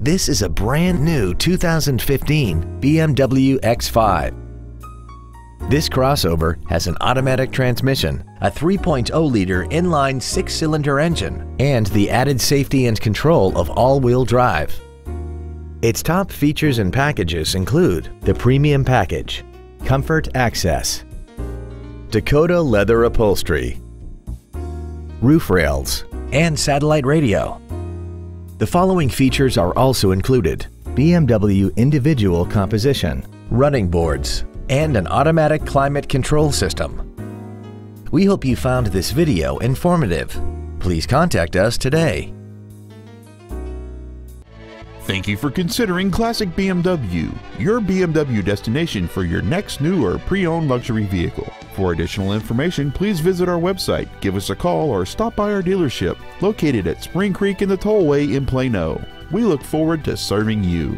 This is a brand new 2015 BMW X5. This crossover has an automatic transmission, a 3.0-liter inline six-cylinder engine, and the added safety and control of all-wheel drive. Its top features and packages include the Premium Package, Comfort Access, Dakota Leather Upholstery, roof rails, and satellite radio. The following features are also included: BMW individual composition, running boards, and an automatic climate control system. We hope you found this video informative. Please contact us today. Thank you for considering Classic BMW, your BMW destination for your next new or pre-owned luxury vehicle. For additional information, please visit our website, give us a call, or stop by our dealership located at Spring Creek in the Tollway in Plano. We look forward to serving you.